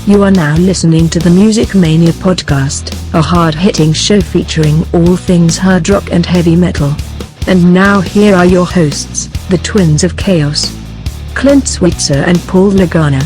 You are now listening to the Music Mania Podcast, a hard-hitting show featuring all things hard rock and heavy metal. And now here are your hosts, the Twins of Chaos, Clint Switzer and Paul Lagana.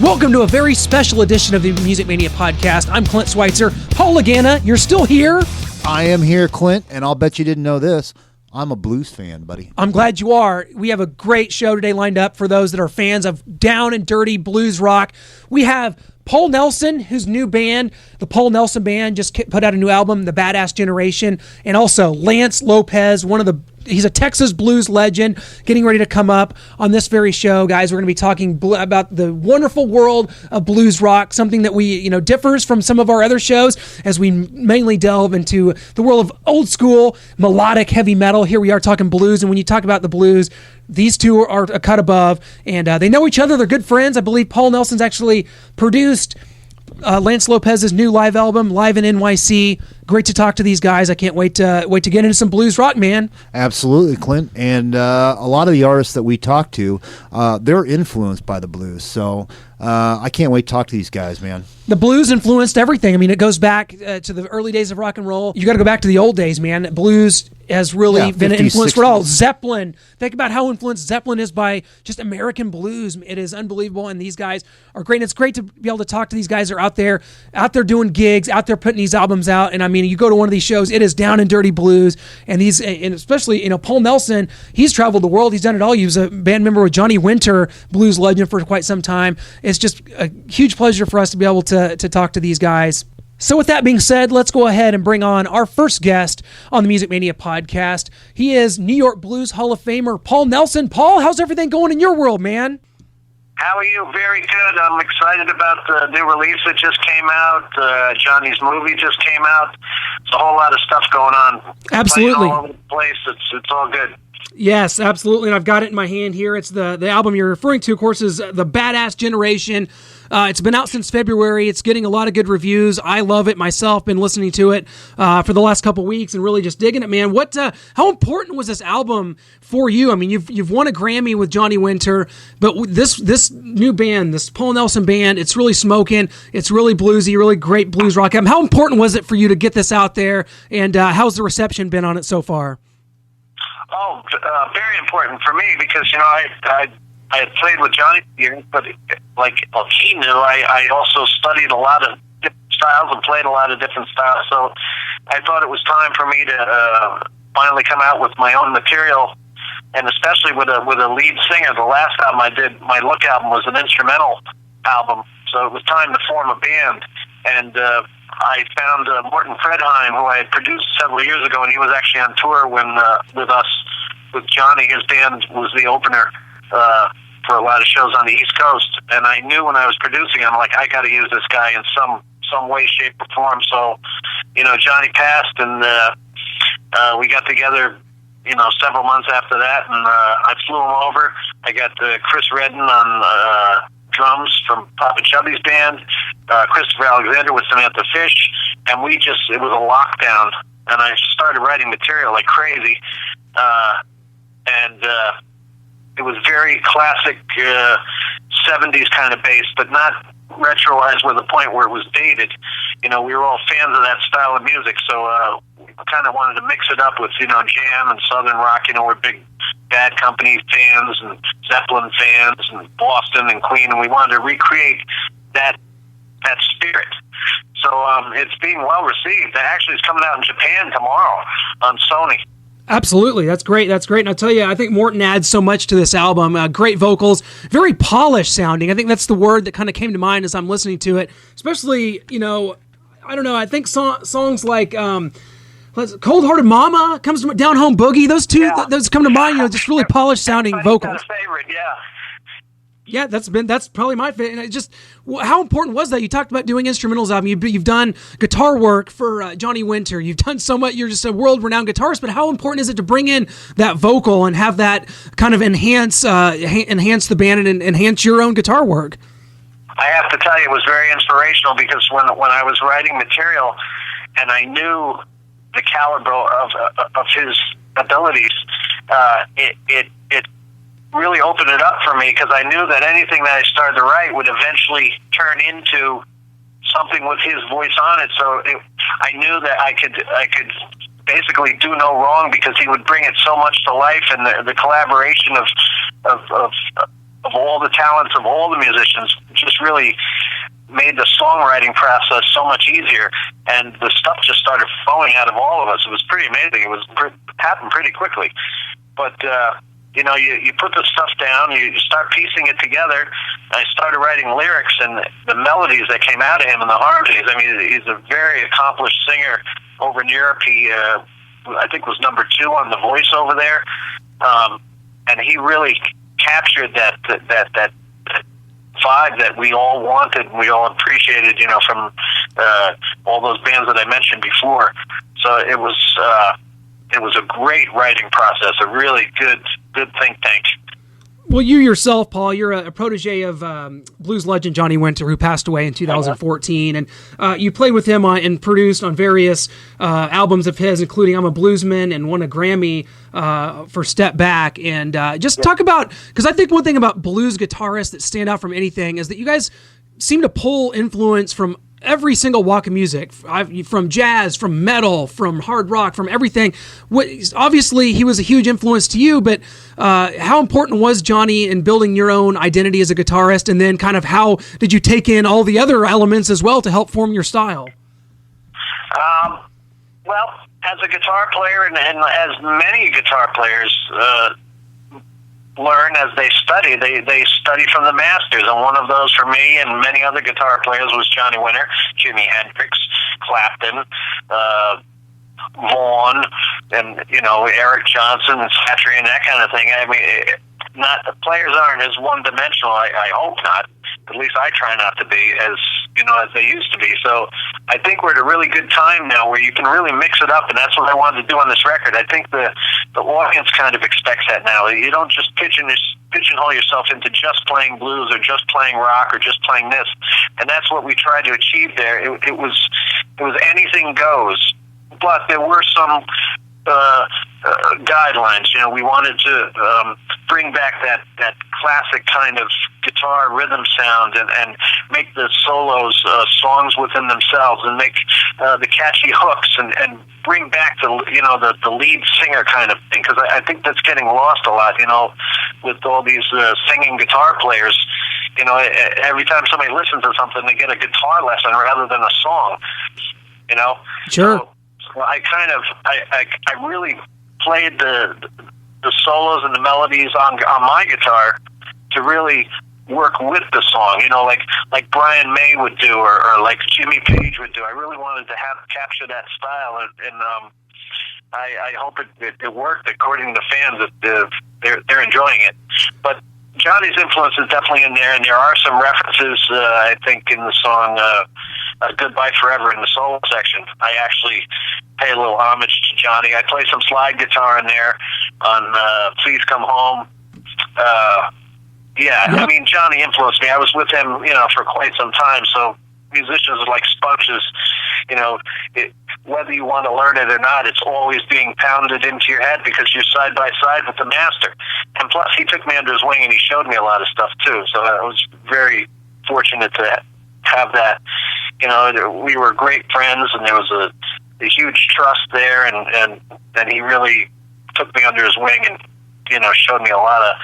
Welcome to a very special edition of the Music Mania Podcast. I'm Clint Switzer. Paul Lagana, you're still here? I am here, Clint, and I'll bet you didn't know this. I'm a blues fan, buddy. I'm glad you are. We have a great show today lined up for those that are fans of down and dirty blues rock. We have Paul Nelson, whose new band, the Paul Nelson Band, just put out a new album, The Badass Generation, and also Lance Lopez, he's a Texas blues legend, getting ready to come up on this very show. Guys, we're going to be talking about the wonderful world of blues rock, something that differs from some of our other shows as we mainly delve into the world of old school melodic heavy metal. Here we are talking blues, and when you talk about the blues, these two are a cut above, and they know each other. They're good friends. I believe Paul Nelson's actually produced Lance Lopez's new live album, Live in NYC. Great to talk to these guys. I can't wait to get into some blues rock, man. Absolutely, Clint. And a lot of the artists that we talk to, they're influenced by the blues. So I can't wait to talk to these guys, man. The blues influenced everything. I mean, it goes back to the early days of rock and roll. You got to go back to the old days, man. Blues has really been 50s, influenced for 60s. all. Zeppelin. Think about how influenced Zeppelin is by just American blues. It is unbelievable, and these guys are great. And it's great to be able to talk to these guys that are out there doing gigs, out there putting these albums out. And I mean, you go to one of these shows, it is down and dirty blues, and especially Paul Nelson. He's traveled the world. He's done it all. He was a band member with Johnny Winter, blues legend, for quite some time. It's just a huge pleasure for us to be able to talk to these guys. So with that being said, let's go ahead and bring on our first guest on the Music Mania Podcast. He is New York Blues Hall of Famer Paul Nelson. Paul, how's everything going in your world, man? How are you? Very good. I'm excited about the new release that just came out. Johnny's movie just came out. It's a whole lot of stuff going on. Absolutely. Playing all over the place. It's all good. Yes, absolutely. And I've got it in my hand here. It's the album you're referring to, of course, is The Badass Generation. It's been out since February. It's getting a lot of good reviews. I love it myself. Been listening to it for the last couple weeks and really just digging it, man. How important was this album for you? I mean, you've won a Grammy with Johnny Winter, but this new band, this Paul Nelson Band, it's really smoking. It's really bluesy, really great blues rock album. How important was it for you to get this out there, and how's the reception been on it so far? Oh, very important for me because I had played with Johnny for years, but he knew, I also studied a lot of different styles and played a lot of different styles. So I thought it was time for me to finally come out with my own material, and especially with a lead singer. The last album I did, my Look album, was an instrumental album, so it was time to form a band. And I found Morton Fredheim, who I had produced several years ago, and he was actually on tour with Johnny. His band was the opener for a lot of shows on the East Coast, and I knew when I was producing, I'm like, I got to use this guy in some way, shape, or form. So, Johnny passed, and we got together, several months after that, and I flew him over. I got Chris Redden on drums from Papa Chubby's band, Christopher Alexander with Samantha Fish, and it was a lockdown, and I just started writing material like crazy, and it was very classic 70s kind of bass, but not retroized with a point where it was dated. We were all fans of that style of music, so we kind of wanted to mix it up with, jam and southern rock. We're big Bad Company fans and Zeppelin fans and Boston and Queen, and we wanted to recreate that spirit. So it's being well received. Actually, it's coming out in Japan tomorrow on Sony. Absolutely. That's great. And I'll tell you, I think Morton adds so much to this album. Great vocals, very polished sounding. I think that's the word that kind of came to mind as I'm listening to it. Especially, I don't know, I think songs like Cold Hearted Mama, comes to Down Home Boogie. Those two, those come to mind, just really polished sounding vocals. That's a favorite, yeah. Yeah, that's probably my favorite. And how important was that? You talked about doing instrumentals album. You've done guitar work for Johnny Winter. You've done so much. You're just a world-renowned guitarist. But how important is it to bring in that vocal and have that kind of enhance the band and enhance your own guitar work? I have to tell you, it was very inspirational because when I was writing material, and I knew the caliber of his abilities, it really opened it up for me, because I knew that anything that I started to write would eventually turn into something with his voice on it. So I knew that I could basically do no wrong, because he would bring it so much to life, and the collaboration of all the talents of all the musicians just really made the songwriting process so much easier, and the stuff just started flowing out of all of us. It was pretty amazing. It happened pretty quickly. But you put the stuff down, you start piecing it together. I started writing lyrics, and the melodies that came out of him and the harmonies. I mean, he's a very accomplished singer over in Europe. He, I think, was number 2 on The Voice over there, and he really captured that vibe that we all wanted and we all appreciated, from all those bands that I mentioned before. So it was a great writing process, a really good think tank. Well, you yourself, Paul, you're a protege of blues legend Johnny Winter, who passed away in 2014, and you played with him and produced on various albums of his, including I'm a Bluesman, and won a Grammy for Step Back. And just talk about, because I think one thing about blues guitarists that stand out from anything is that you guys seem to pull influence from every single walk of music, from jazz, from metal, from hard rock, from everything. Obviously, he was a huge influence to you, but how important was Johnny in building your own identity as a guitarist, and then kind of how did you take in all the other elements as well to help form your style? Well, as a guitar player, and as many guitar players learn as they study, they study from the masters, and one of those for me and many other guitar players was Johnny Winter, Jimi Hendrix, Clapton, Vaughan, and Eric Johnson and Satriani and that kind of thing. I mean, players aren't as one-dimensional. I hope not. At least I try not to be as they used to be. So I think we're at a really good time now where you can really mix it up, and that's what I wanted to do on this record. I think the audience kind of expects that now. You don't just pigeonhole yourself into just playing blues or just playing rock or just playing this, and that's what we tried to achieve there. It was anything goes, but there were some guidelines. We wanted to bring back that classic kind of guitar rhythm sound, and make the solos songs within themselves, and make the catchy hooks, and bring back the lead singer kind of thing, because I think that's getting lost a lot. With all these singing guitar players, every time somebody listens to something, they get a guitar lesson rather than a song. Sure. So I really played the solos and the melodies on my guitar to really work with the song, like Brian May would do, or like Jimmy Page would do. I really wanted to capture that style, and I hope it worked according to the fans. That they're enjoying it. But Johnny's influence is definitely in there, and there are some references, I think, in the song Goodbye Forever in the solo section. I actually pay a little homage to Johnny. I play some slide guitar in there on Please Come Home. I mean, Johnny influenced me. I was with him, for quite some time, so musicians are like sponges. Whether you want to learn it or not, it's always being pounded into your head because you're side by side with the master. And plus, he took me under his wing and he showed me a lot of stuff too. So I was very fortunate to have that. We were great friends, and there was a huge trust there, and he really took me under his wing and showed me a lot of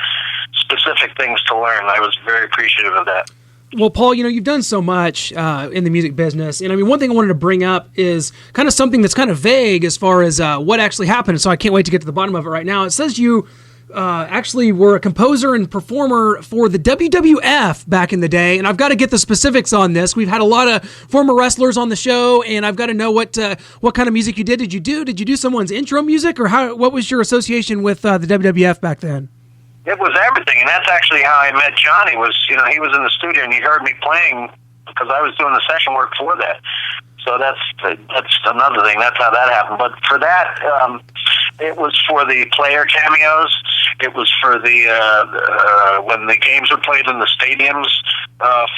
specific things to learn. I was very appreciative of that. Well, Paul, you've done so much in the music business. And I mean, one thing I wanted to bring up is kind of something that's kind of vague as far as what actually happened. So I can't wait to get to the bottom of it right now. It says you actually were a composer and performer for the WWF back in the day. And I've got to get the specifics on this. We've had a lot of former wrestlers on the show, and I've got to know what kind of music you did. Did you do someone's intro music, or what was your association with the WWF back then? It was everything, and that's actually how I met Johnny. He was in the studio, and he heard me playing because I was doing the session work for that. So that's another thing. That's how that happened. But for that, it was for the player cameos. It was for the when the games were played in the stadiums.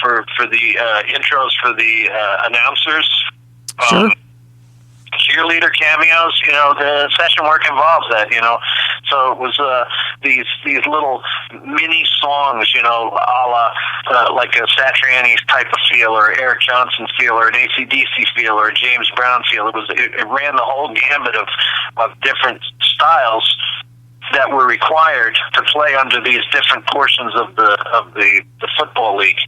For the intros for the announcers. Sure. cheerleader cameos. The session work involves that. So it was these little mini songs, a la like a Satriani type of feel, or Eric Johnson feel, or an AC/DC feel, or a James Brown feel. It ran the whole gambit of different styles that were required to play under these different portions of the football league.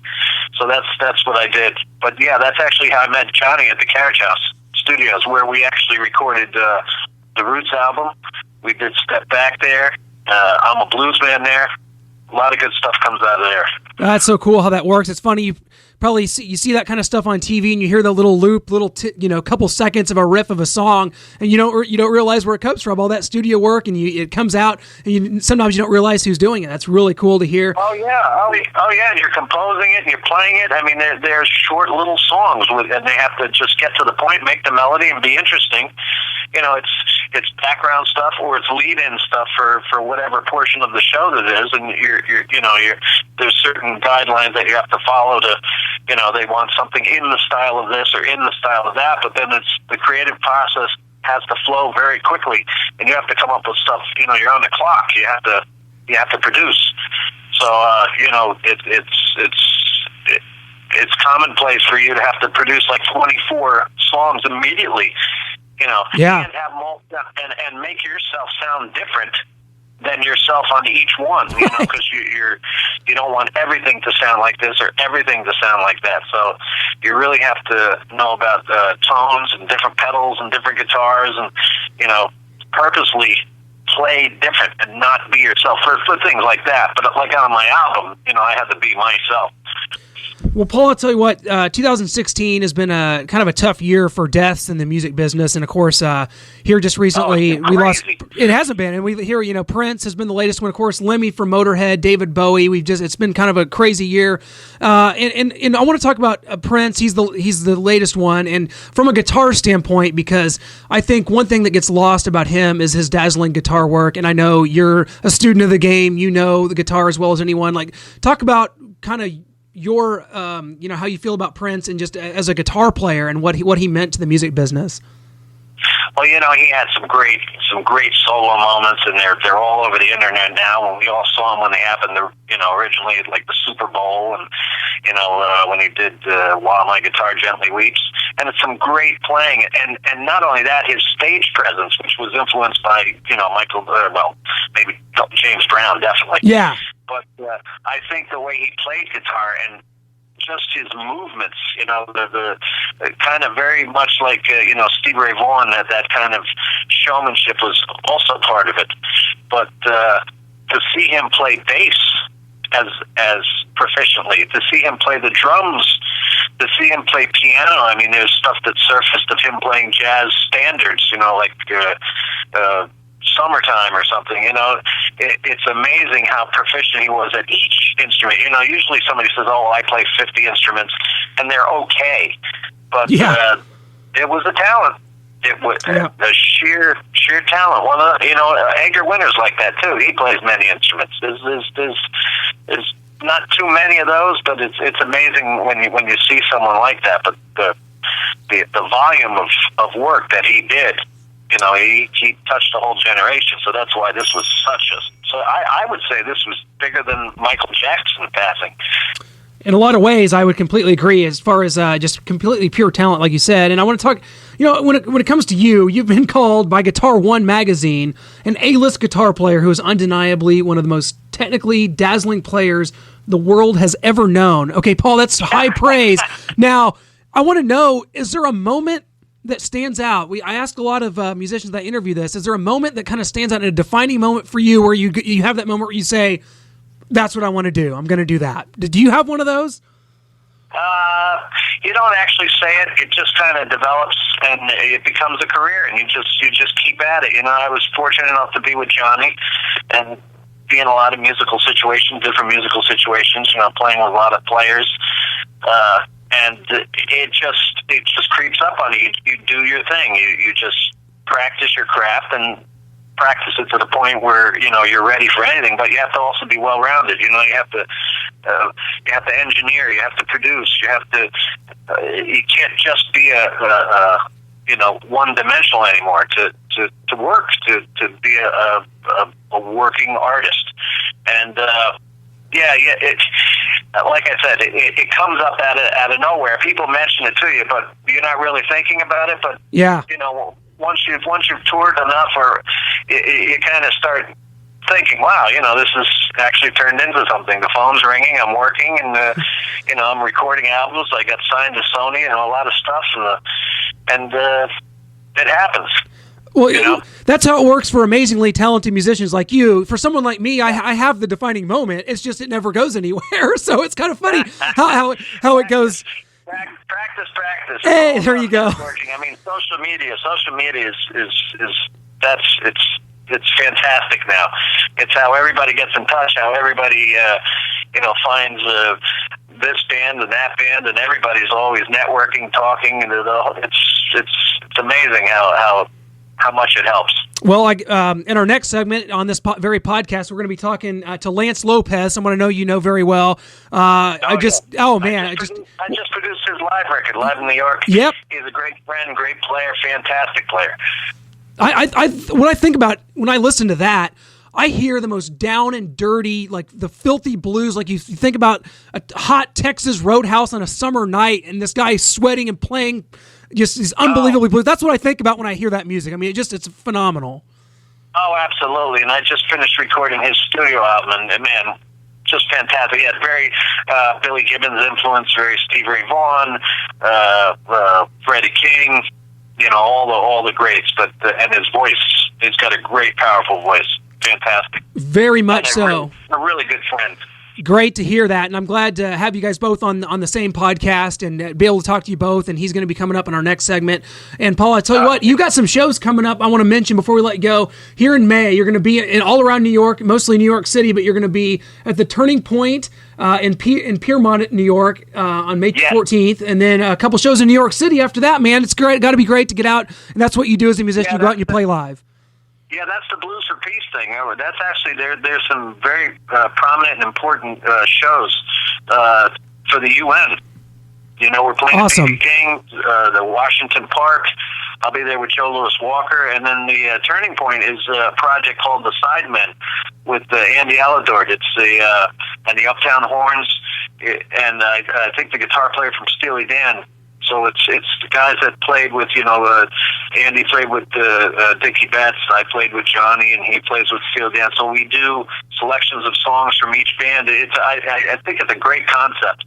So that's what I did. But yeah, that's actually how I met Johnny at the Carriage House Studios, where we actually recorded the Roots album. We did Step Back there. I'm a Blues Man there. A lot of good stuff comes out of there. That's so cool how that works. It's funny, you probably see that kind of stuff on TV, and you hear the little loop, couple seconds of a riff of a song, and you don't realize where it comes from. All that studio work, and it comes out, and sometimes you don't realize who's doing it. That's really cool to hear. Oh yeah, and you're composing it, and you're playing it. I mean, they're short little songs, and they have to just get to the point, make the melody, and be interesting. It's background stuff, or it's lead-in stuff for whatever portion of the show that is, and there's certain guidelines that you have to follow to. They want something in the style of this or in the style of that, but then it's the creative process has to flow very quickly, and you have to come up with stuff. You're on the clock. You have to produce. So it's commonplace for you to have to produce like 24 songs immediately. Yeah. And make yourself sound different than yourself on each one, because you don't want everything to sound like this or everything to sound like that. So you really have to know about tones and different pedals and different guitars, and purposely play different and not be yourself for things like that. But like on my album, I had to be myself. Well, Paul, I'll tell you what, 2016 has been a kind of a tough year for deaths in the music business. And of course, here just recently, we lost, it hasn't been. And we hear, Prince has been the latest one. Of course, Lemmy from Motorhead, David Bowie. It's been kind of a crazy year. And I want to talk about Prince. He's the latest one. And from a guitar standpoint, because I think one thing that gets lost about him is his dazzling guitar work. And I know you're a student of the game. You know the guitar as well as anyone. Like, talk about kind of your how you feel about Prince and just as a guitar player and what he meant to the music business. Well, he had some great solo moments, and they're all over the internet now. And we all saw them when they happened. Originally at like the Super Bowl, and when he did "While My Guitar Gently Weeps," and it's some great playing. And not only that, his stage presence, which was influenced by maybe James Brown, definitely. Yeah. But I think the way he played guitar and just his movements, the kind of very much like, Stevie Ray Vaughan, that kind of showmanship was also part of it. But to see him play bass as proficiently, to see him play the drums, to see him play piano, I mean, there's stuff that surfaced of him playing jazz standards, like Summertime or something. It's amazing how proficient he was at each instrument. Usually somebody says, "Oh, I play 50 instruments," and they're okay, but it was a talent. It was a sheer talent. One of Edgar Winter's like that too. He plays many instruments. There's not too many of those, but it's amazing when you see someone like that. But the volume of work that he did. He touched a whole generation, so that's why this was so I would say this was bigger than Michael Jackson passing. In a lot of ways, I would completely agree as far as just completely pure talent, like you said. And I want to talk, when it comes to you've been called by Guitar One magazine an A-list guitar player who is undeniably one of the most technically dazzling players the world has ever known. Okay, Paul, that's high praise. Now, I want to know, is there a moment that stands out? I ask a lot of musicians that I interview this. Is there a moment that kind of stands out, a defining moment for you where you have that moment where you say, that's what I want to do. I'm going to do that. Do you have one of those? You don't actually say it. It just kind of develops and it becomes a career, and you just keep at it. I was fortunate enough to be with Johnny and be in a lot of musical situations, different musical situations, playing with a lot of players. And it just creeps up on you. You do your thing. You just practice your craft and practice it to the point where you're ready for anything. But you have to also be well rounded. You have to engineer. You have to produce. You have to. You can't just be a one-dimensional anymore. To work, to be a working artist, and like I said, it comes up out of nowhere. People mention it to you, but you're not really thinking about it. But once you've toured enough, or you kind of start thinking, wow, this is actually turned into something. The phone's ringing, I'm working, and I'm recording albums. I got signed to Sony and a lot of stuff, and it happens. Well, that's how it works for amazingly talented musicians like you. For someone like me, I have the defining moment. It's just it never goes anywhere. So it's kind of funny how it goes. Practice. Hey, there you go. I mean, social media it's fantastic now. It's how everybody gets in touch. How everybody finds this band and that band, and everybody's always networking, talking, and it's amazing how much it helps. Well, in our next segment on this very podcast, we're going to be talking to Lance Lopez, someone I know you know very well. I just produced his live record, live in New York. Yep. He's a great friend, great player, fantastic player. When I listen to that, I hear the most down and dirty, like the filthy blues. Like you think about a hot Texas roadhouse on a summer night, and this guy sweating and playing just these unbelievably blues. That's what I think about when I hear that music. I mean, it's phenomenal. Oh, absolutely. And I just finished recording his studio album, and man, just fantastic. He had very Billy Gibbons influence, very Stevie Ray Vaughan, Freddie King, all the greats. But and his voice, he's got a great, powerful voice. Fantastic. Very much so. A really good friend. Great to hear that, and I'm glad to have you guys both on the same podcast and be able to talk to you both, and he's going to be coming up in our next segment. And Paul, I tell you what, you got some shows coming up I want to mention before we let you go. Here in May, you're going to be all around New York, mostly New York City, but you're going to be at the Turning Point in Piermont, New York on May 14th, and then a couple shows in New York City after that, man. It's got to be great to get out, and that's what you do as a musician. You go out and you play live. Yeah, that's the Blues for Peace thing. That's actually there's some very prominent and important shows for the UN. We're playing awesome. the King, the Washington Park. I'll be there with Joe Louis Walker, and then the Turning Point is a project called the Sidemen with Andy Alador. It's and the Uptown Horns, and I think the guitar player from Steely Dan. So it's the guys that played with, Andy played with Dickie Betts, I played with Johnny, and he plays with Steely Dan. So we do selections of songs from each band. I think it's a great concept,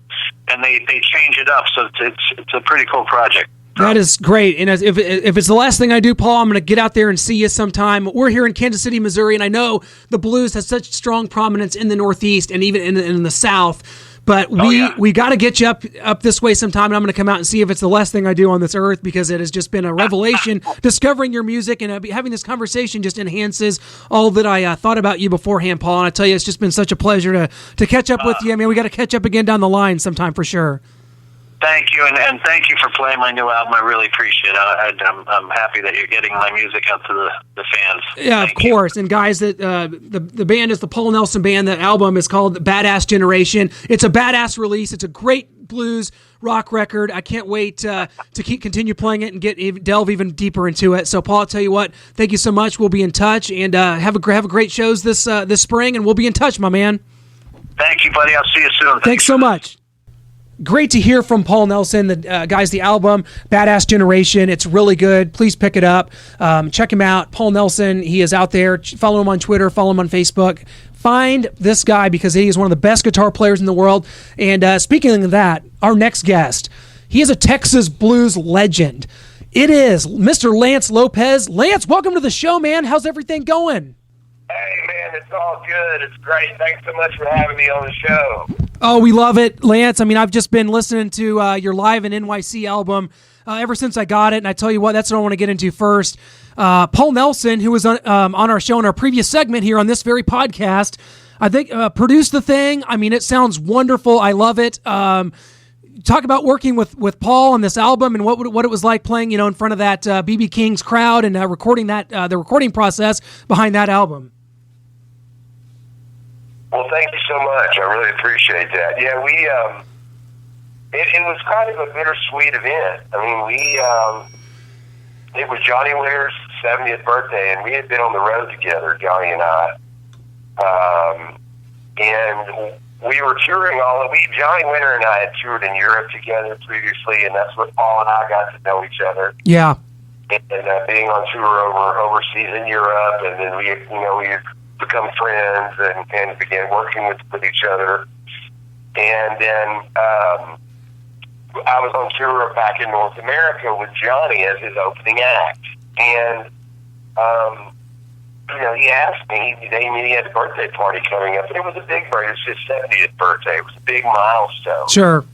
and they change it up. So it's a pretty cool project. That is great. And if it's the last thing I do, Paul, I'm going to get out there and see you sometime. We're here in Kansas City, Missouri, and I know the blues has such strong prominence in the Northeast and even in the South. But we got to get you up this way sometime, and I'm going to come out and see if it's the last thing I do on this earth, because it has just been a revelation discovering your music, and having this conversation just enhances all that I thought about you beforehand, Paul. And I tell you, it's just been such a pleasure to catch up with you. I mean, we got to catch up again down the line sometime for sure. Thank you, and thank you for playing my new album. I really appreciate it. I'm happy that you're getting my music out to the fans. Yeah, thank of course. You. And guys, the band is the Paul Nelson Band. That album is called Badass Generation. It's a badass release. It's a great blues rock record. I can't wait to continue playing it and delve even deeper into it. So, Paul, I'll tell you what, thank you so much. We'll be in touch, and have a great shows this spring, and we'll be in touch, my man. Thank you, buddy. I'll see you soon. Thanks so much. Great to hear from Paul Nelson. The album, Badass Generation. It's really good. Please pick it up. Check him out. Paul Nelson, he is out there. Follow him on Twitter. Follow him on Facebook. Find this guy because he is one of the best guitar players in the world. And speaking of that, our next guest, he is a Texas blues legend. It is Mr. Lance Lopez. Lance, welcome to the show, man. How's everything going? Hey, man, it's all good. It's great. Thanks so much for having me on the show. Oh, we love it, Lance. I mean, I've just been listening to your Live in NYC album ever since I got it, and I tell you what, that's what I want to get into first. Paul Nelson, who was on our show in our previous segment here on this very podcast, I think produced the thing. I mean, it sounds wonderful. I love it. Talk about working with Paul on this album and what it was like playing, in front of that B.B. King's crowd and recording that the recording process behind that album. Well, thank you so much. I really appreciate that. Yeah, we it was kind of a bittersweet event. I mean, it was Johnny Winter's 70th birthday, and we had been on the road together, Johnny and I. And we were touring Johnny Winter and I had toured in Europe together previously, and that's what Paul and I got to know each other. Yeah. And being on tour overseas in Europe, and then we had become friends and began working with each other. And then I was on tour back in North America with Johnny as his opening act. And, he asked me, he had a birthday party coming up, and it was a big birthday. It was his 70th birthday. It was a big milestone. Sure.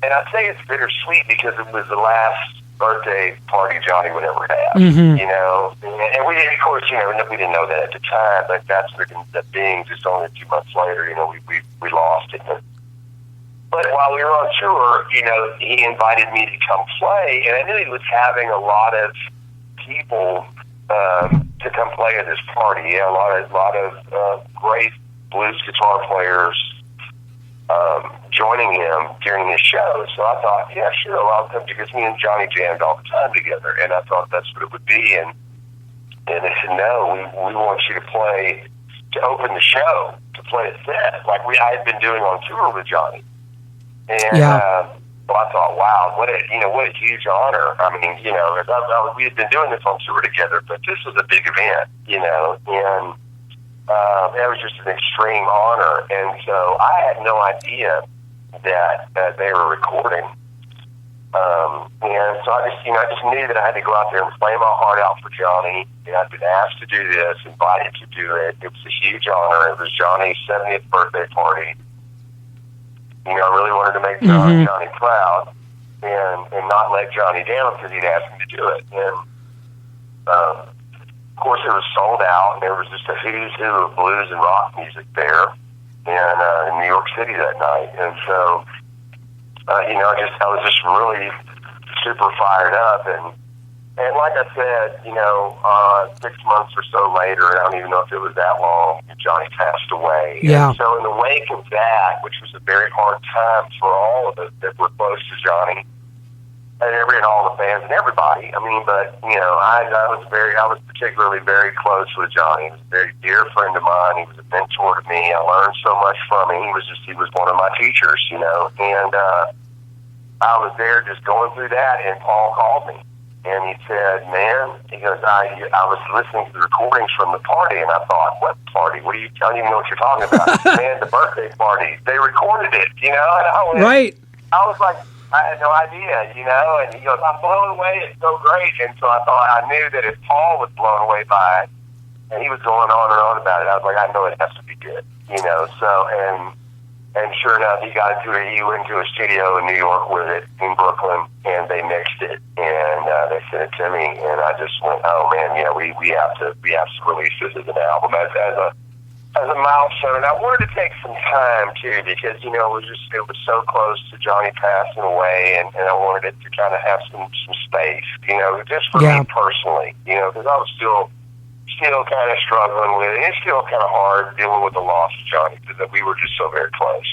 And I'd say it's bittersweet because it was the last birthday party Johnny would ever have, Mm-hmm. And we, of course, we didn't know that at the time, but that's what it ended up being. Just only a few months later, we lost it. But while we were on tour, he invited me to come play, and I knew he was having a lot of people to come play at this party. Yeah, a lot of great blues guitar players joining him during this show. So I thought, yeah, sure, I'll come, because me and Johnny jammed all the time together, and I thought that's what it would be. And they said, no, we want you to open the show, to play a set like I had been doing on tour with Johnny. And so I thought, wow, what a huge honor. I mean, we had been doing this on tour together, but this was a big event, and it was just an extreme honor. And so I had no idea that they were recording. And so I just knew that I had to go out there and play my heart out for Johnny. And I'd been asked to do this, invited to do it. It was a huge honor. It was Johnny's 70th birthday party. I really wanted to make Johnny proud and not let Johnny down, because he'd asked me to do it. And of course, it was sold out, and there was just a who's who of blues and rock music there in New York City that night. And so, I was just really super fired up. And like I said, 6 months or so later, I don't even know if it was that long, Johnny passed away. Yeah. And so in the wake of that, which was a very hard time for all of us that were close to Johnny, and all the fans and everybody. I mean, but I was particularly very close with Johnny. He was a very dear friend of mine. He was a mentor to me. I learned so much from him. He was one of my teachers, and I was there just going through that, and Paul called me. And he said, man, he goes, I was listening to the recordings from the party, and I thought, what party? What are you, I don't even know what you're talking about. Man, the birthday party. They recorded it, and Right. I was like, I had no idea, and he goes, I'm blown away. It's so great. And so I knew that if Paul was blown away by it, and he was going on and on about it, I was like, I know it has to be good, so, and sure enough, he went to a studio in New York with it, in Brooklyn, and they mixed it, and they sent it to me, and I just went, oh man, we have to release this as an album, as a milestone. And I wanted to take some time too, because it was so close to Johnny passing away, and I wanted it to kind of have some space, just for me personally, because I was still kind of struggling with it. It's still kind of hard dealing with the loss of Johnny, because we were just so very close,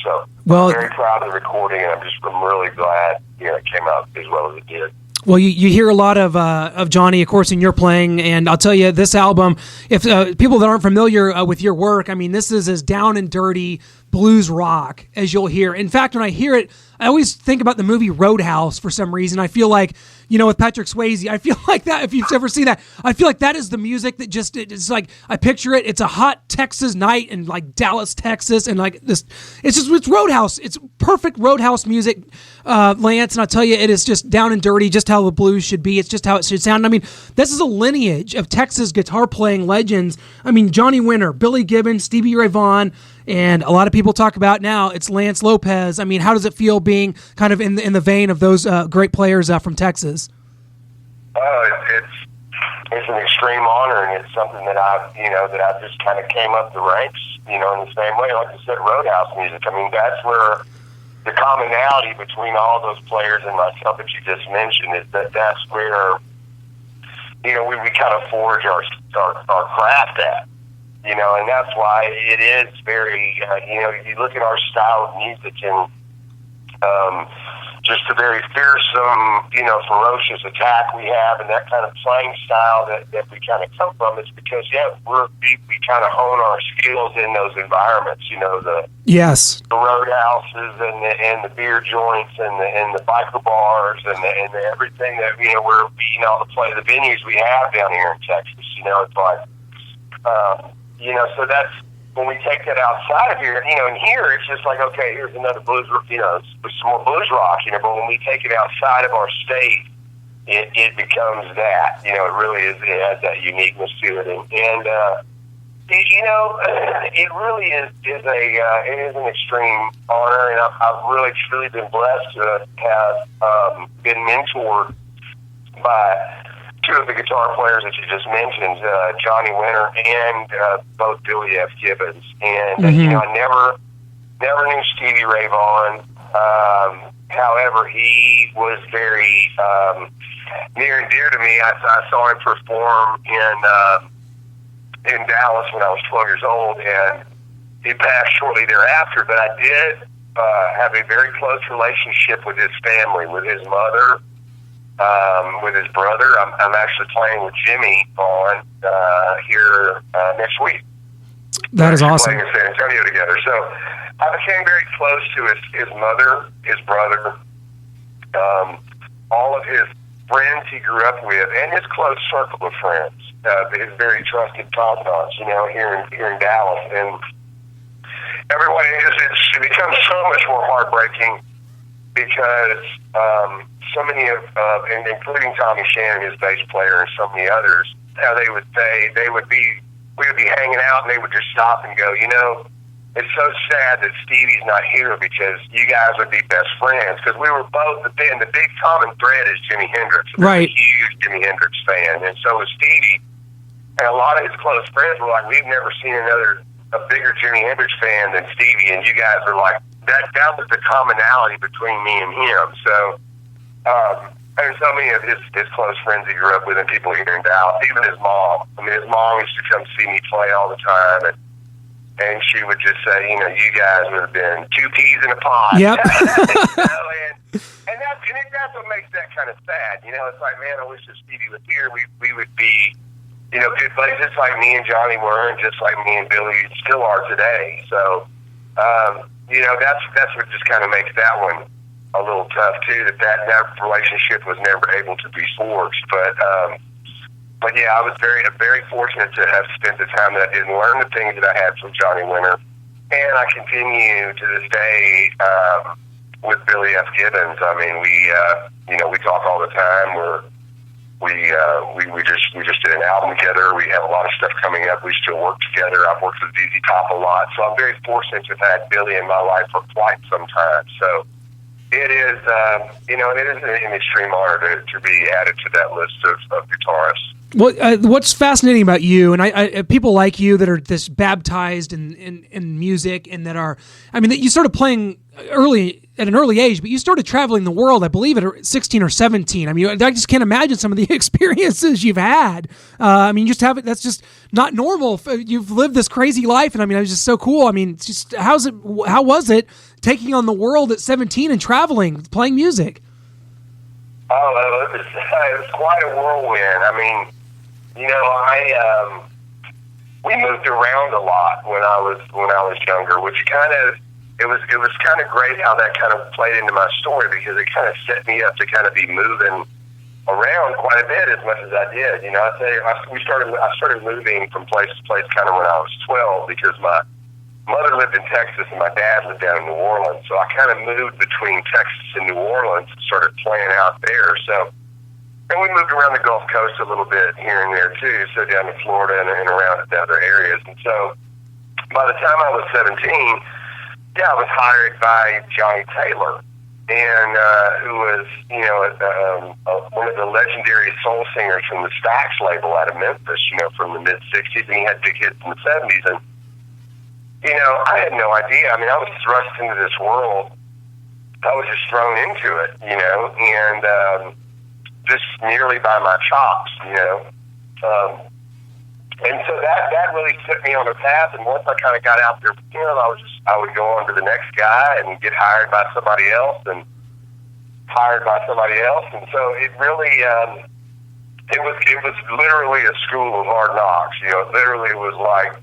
so I'm very proud of the recording, and I'm really glad it came out as well as it did. Well, you hear a lot of Johnny, of course, in your playing, and I'll tell you, this album, if people that aren't familiar with your work, I mean, this is as down and dirty blues rock as you'll hear. In fact, when I hear it, I always think about the movie Roadhouse for some reason. I feel like, with Patrick Swayze, I feel like that, if you've ever seen that, I feel like that is the music that just, it's like, I picture it, it's a hot Texas night in like Dallas, Texas, and like this, it's Roadhouse. It's perfect Roadhouse music, Lance, and I'll tell you, it is just down and dirty, just how the blues should be. It's just how it should sound. I mean, this is a lineage of Texas guitar playing legends. I mean, Johnny Winter, Billy Gibbons, Stevie Ray Vaughan, and a lot of people talk about now it's Lance Lopez. I mean, how does it feel being kind of in the vein of those great players from Texas? It's an extreme honor, and it's something that I just kind of came up the ranks, in the same way, like you said, Roadhouse music. I mean, that's where the commonality between all those players and myself that you just mentioned is that's where, we kind of forge our craft at. And that's why it is very, you look at our style of music, and just the very fearsome, ferocious attack we have, and that kind of playing style that we kind of come from. It's because we kind of hone our skills in those environments. The roadhouses and the beer joints and the biker bars and the everything that we're all the venues we have down here in Texas. It's like so that's. When we take that outside of here, and here it's just like, okay, here's another blues, with some more blues rock, but when we take it outside of our state, it becomes that, it really is, it has that uniqueness to it, and it really is an extreme honor, and I've really truly been blessed to have been mentored by two of the guitar players that you just mentioned, Johnny Winter and both Billy F. Gibbons. And, I never knew Stevie Ray Vaughan. However, he was very near and dear to me. I saw him perform in Dallas when I was 12 years old, and he passed shortly thereafter. But I did have a very close relationship with his family, with his mother, with his brother. I'm actually playing with Jimmy Vaughn here next week. That is awesome. Playing in San Antonio together. So I became very close to his mother, his brother, all of his friends he grew up with, and his close circle of friends, his very trusted confidants, here in Dallas. And everyone, it becomes so much more heartbreaking because so many of, and including Tommy Shannon, his bass player, and so many others, how we would be hanging out, and they would just stop and go, it's so sad that Stevie's not here because you guys would be best friends, because we were both, the big common thread is Jimi Hendrix. Right. I'm a huge Jimi Hendrix fan, and so was Stevie. And a lot of his close friends were like, we've never seen a bigger Jimi Hendrix fan than Stevie, and you guys are like, that was the commonality between me and him. So, and so many of his close friends he grew up with and people here in Dallas, even his mom. I mean, his mom used to come see me play all the time, and she would just say, you guys would have been two peas in a pod. Yep. And that's what makes that kind of sad. It's like, man, I wish that Stevie was here. We would be, good buddies, just like me and Johnny were, and just like me and Billy still are today. So, that's what just kind of makes that one a little tough too. That relationship was never able to be forged. But yeah, I was very fortunate to have spent the time that I did and learn the things that I had from Johnny Winter, and I continue to this day with Billy F. Gibbons. I mean, we talk all the time. We just did an album together. We have a lot of stuff coming up. We still work together. I've worked with ZZ Top a lot, so I'm very fortunate to have had Billy in my life for quite some time. So it is, it is an extreme honor to be added to that list of guitarists. Well, what's fascinating about you, and I people like you that are this baptized in music, and that are, that you started playing at an early age, but you started traveling the world, I believe, at 16 or 17. I just can't imagine some of the experiences you've had. You just have it. That's just not normal. You've lived this crazy life, and it was just so cool. It's just how was it taking on the world at 17 and traveling, playing music? Oh, it was quite a whirlwind. We moved around a lot when I was younger, which it was kind of great how that kind of played into my story, because it kind of set me up to kind of be moving around quite a bit as much as I did. I started moving from place to place kind of when I was 12, because my mother lived in Texas and my dad lived down in New Orleans. So I kind of moved between Texas and New Orleans and started playing out there. So, and we moved around the Gulf Coast a little bit here and there too, so down to Florida and around the other areas. And so by the time I was 17, I was hired by Johnny Taylor, and who was, one of the legendary soul singers from the Stax label out of Memphis, from the mid-'60s, and he had big hits in the '70s. And, I had no idea. I was thrust into this world. I was just thrown into it, and just merely by my chops, and so that really set me on a path. And once I kind of got out there, I would go on to the next guy and get hired by somebody else. And hired by somebody else, and so it really it was literally a school of hard knocks. Literally it was like,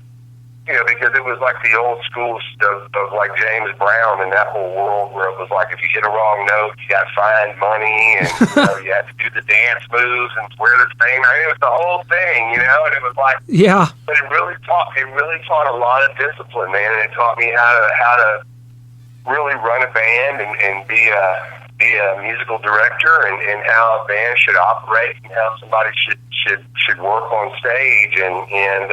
because it was like the old school stuff of like James Brown and that whole world where it was like if you hit a wrong note, you got fined money, and you had to do the dance moves and wear the thing. I mean, it was the whole thing, and it was like, yeah. But it really taught a lot of discipline, man, and it taught me how to really run a band and be a musical director and how a band should operate and how somebody should work on stage and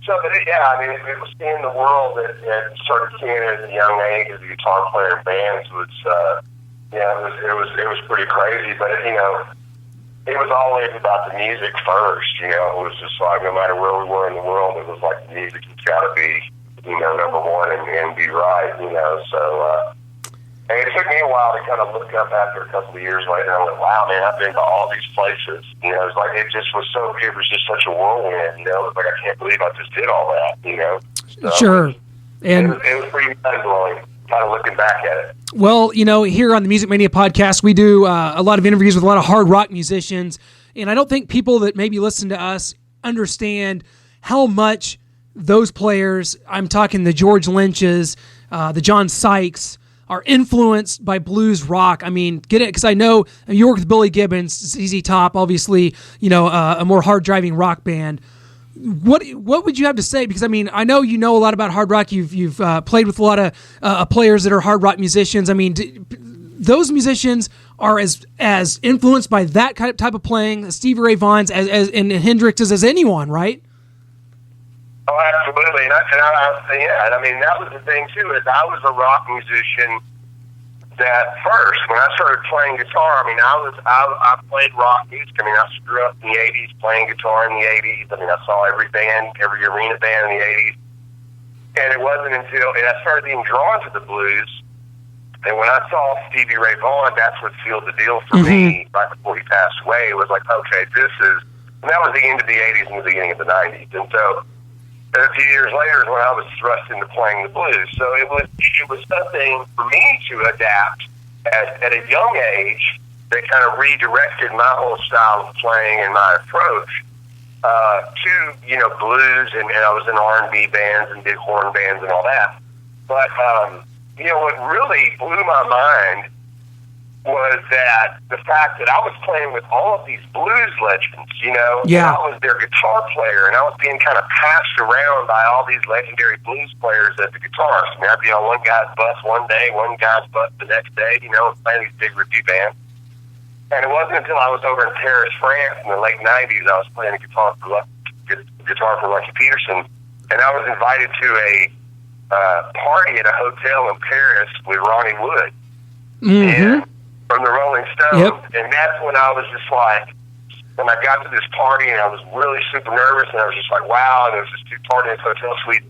so, but it was seeing the world and started seeing it at a young age as a guitar player in bands was, it was pretty crazy. But it was always about the music first. It was just like no matter where we were in the world, it was like the music has got to be, number one and be right. So. And it took me a while to kind of look up after a couple of years later. I went, wow, man, I've been to all these places. It was like, it was just such a whirlwind, It was like, I can't believe I just did all that, So sure. And it was pretty mind-blowing, kind of looking back at it. Well, here on the Music Mania podcast, we do a lot of interviews with a lot of hard rock musicians. And I don't think people that maybe listen to us understand how much those players, I'm talking the George Lynch's, the John Sykes, are influenced by blues rock. I mean, get it? Because I know you work with Billy Gibbons, ZZ Top, obviously, a more hard-driving rock band. What would you have to say? Because, I mean, I know you know a lot about hard rock. You've played with a lot of players that are hard rock musicians. I mean, those musicians are as influenced by that kind of type of playing, as Stevie Ray Vaughan's and Hendrix's as anyone, right? Oh, absolutely, and I mean that was the thing too. Is I was a rock musician that first when I started playing guitar. I mean, I played rock music. I mean, I grew up in the '80s playing guitar in the '80s. I mean, I saw every arena band in the '80s, and it wasn't until I started being drawn to the blues. And when I saw Stevie Ray Vaughan, that's what sealed the deal for me. Right before he passed away, it was like, okay, and that was the end of the '80s and the beginning of the '90s, and so. And a few years later is when I was thrust into playing the blues. So it was something for me to adapt at a young age that kind of redirected my whole style of playing and my approach to blues, and I was in R&B bands and did horn bands and all that. But what really blew my mind was that the fact that I was playing with all of these blues legends, Yeah. I was their guitar player, and I was being kind of passed around by all these legendary blues players as the guitarist. I mean, I'd be on one guy's bus one day, one guy's bus the next day, playing these big review bands. And it wasn't until I was over in Paris, France in the late 90s, I was playing a guitar for Lucky Peterson, and I was invited to a party at a hotel in Paris with Ronnie Wood. And from the Rolling Stones, and that's when I was just like, when I got to this party, and I was really super nervous, and I was just like, wow, and there was this big party in this hotel suite,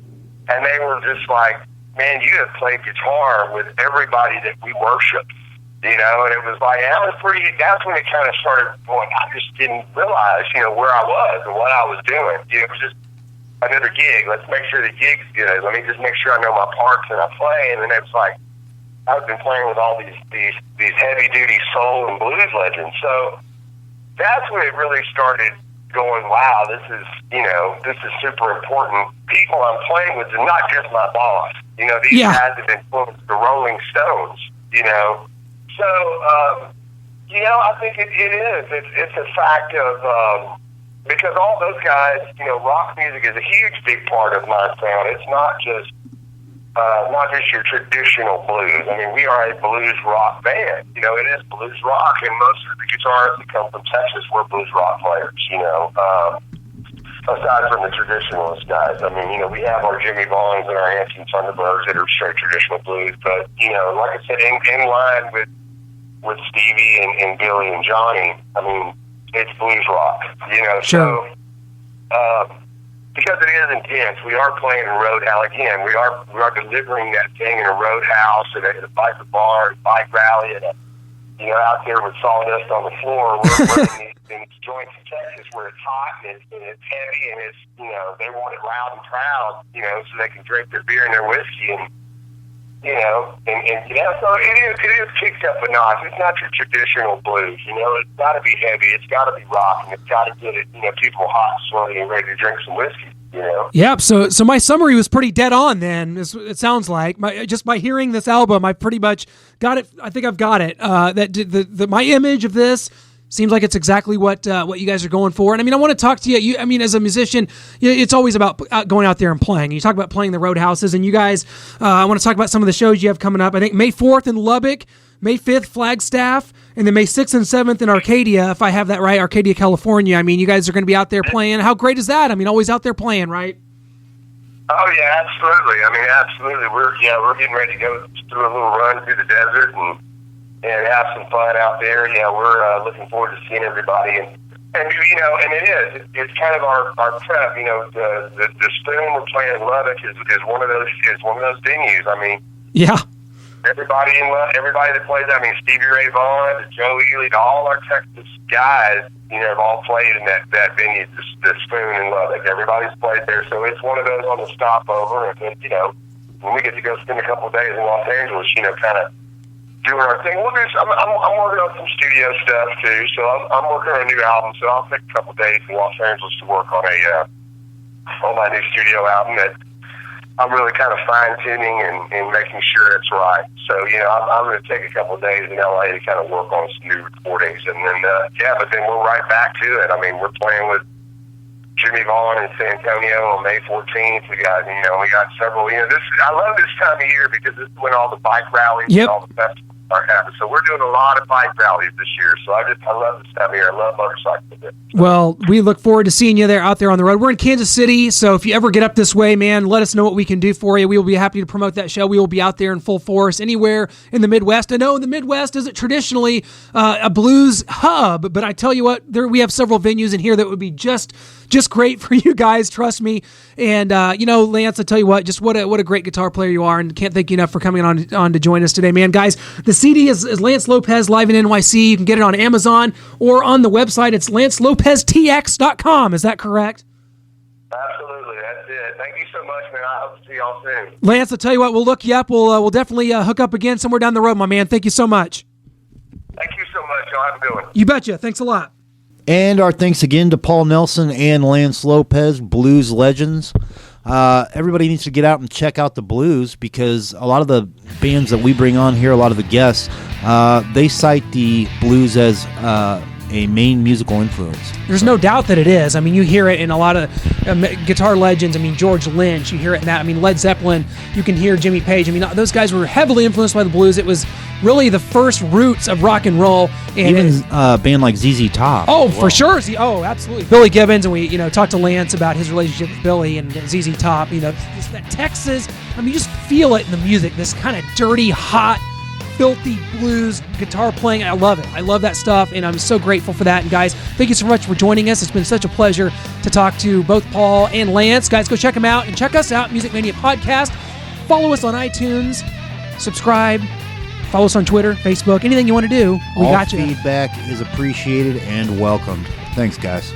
and they were just like, man, you have played guitar with everybody that we worship, and it was like, that's when it kind of started going, I just didn't realize, where I was and what I was doing. It was just another gig. Let's make sure the gig's good. Let me just make sure I know my parts and I play, and then it was like, I've been playing with all these heavy-duty soul and blues legends. So that's when it really started going, wow, this is super important. People I'm playing with are not just my boss. These guys have influenced the Rolling Stones, So, I think it is. It's a fact of, because all those guys, rock music is a huge, big part of my sound. It's not just your traditional blues. I mean, we are a blues rock band. It is blues rock, and most of the guitarists that come from Texas were blues rock players, aside from the traditionalist guys. I mean, we have our Jimmy Vaughns and our Anson Thunderbirds that are straight traditional blues, but, like I said, in line with Stevie and Billy and Johnny, I mean, it's blues rock, Sure. So, because it is intense, we are playing in a roadhouse again. We are delivering that thing in a roadhouse and at a biker bar, and bike rally, and out there with sawdust on the floor. We're in these joints in Texas where it's hot and it's heavy and it's they want it loud and proud, so they can drink their beer and their whiskey. And you know, and so it is kicked up a notch. It's not your traditional blues, you know. It's got to be heavy. It's got to be rocking. It's got to get it, you know, people hot, sweaty, and ready to drink some whiskey. You know? Yep. So my summary was pretty dead on. Then it sounds like just by hearing this album, I pretty much got it. I think I've got it. My image of this seems like it's exactly what you guys are going for. And I mean, I want to talk to you. I mean, as a musician, it's always about going out there and playing. You talk about playing the roadhouses, and you guys, I want to talk about some of the shows you have coming up. I think May 4th in Lubbock, May 5th Flagstaff, and then May 6th and 7th in Arcadia, if I have that right, Arcadia, California. I mean, you guys are going to be out there playing. How great is that? I mean, always out there playing, right? Oh yeah, absolutely. I mean, absolutely. We're getting ready to go through a little run through the desert and have some fun out there. Yeah, we're looking forward to seeing everybody, and you know, and it's kind of our prep. You know, the Spoon we're playing in Lubbock is one of those venues. I mean, yeah, everybody that plays. I mean, Stevie Ray Vaughan, to Joe Ely, to all our Texas guys, you know, have all played in that venue, the Spoon in Lubbock. Everybody's played there, so it's one of those on the stopover. And then, you know, when we get to go spend a couple of days in Los Angeles, you know, kind of doing our thing. We'll do. I'm working on some studio stuff too, so I'm working on a new album. So I'll take a couple of days in Los Angeles to work on my new studio album that I'm really kind of fine tuning and making sure it's right. So you know, I'm going to take a couple of days in LA to kind of work on some new recordings, and then but then we're right back to it. I mean, we're playing with Jimmy Vaughn in San Antonio on May 14th. We got several. You know, I love this time of year because this is when all the bike rallies and all the festivals are happening. So we're doing a lot of bike rallies this year. So I love this time of year. I love motorcycling. Well, we look forward to seeing you there out there on the road. We're in Kansas City, so if you ever get up this way, man, let us know what we can do for you. We will be happy to promote that show. We will be out there in full force anywhere in the Midwest. I know the Midwest isn't traditionally a blues hub, but I tell you what, we have several venues in here that would be just great for you guys, trust me. And you know, Lance, I tell you what, just what a great guitar player you are, and can't thank you enough for coming on to join us today, man. Guys, the CD is Lance Lopez Live in NYC. You can get it on Amazon or on the website. It's LanceLopezTX.com. Is that correct? Absolutely, that's it. Thank you so much, man. I hope to see y'all soon. Lance, I'll tell you what, we'll look you up. We'll definitely hook up again somewhere down the road, my man. Thank you so much. Thank you so much. Y'all have a good one. You betcha. Thanks a lot. And our thanks again to Paul Nelson and Lance Lopez, blues legends. Everybody needs to get out and check out the blues, because a lot of the bands that we bring on here, a lot of the guests, they cite the blues as a main musical influence. There's no doubt that it is. I mean, you hear it in a lot of guitar legends. I mean, George Lynch, you hear it in that. I mean, Led Zeppelin, you can hear Jimmy Page. I mean, those guys were heavily influenced by the blues. It was really the first roots of rock and roll. And even a band like ZZ Top. Oh, for sure. Oh, absolutely. Billy Gibbons, and we, you know, talked to Lance about his relationship with Billy and ZZ Top. You know, that Texas, I mean, you just feel it in the music, this kind of dirty, hot, filthy blues guitar playing. I love it. I love that stuff, and I'm so grateful for that. And guys, thank you so much for joining us. It's been such a pleasure to talk to both Paul and Lance. Guys, go check them out, and check us out, Music Mania Podcast. Follow us on iTunes. Subscribe. Follow us on Twitter, Facebook, anything you want to do. We got you. All feedback is appreciated and welcomed. Thanks, guys.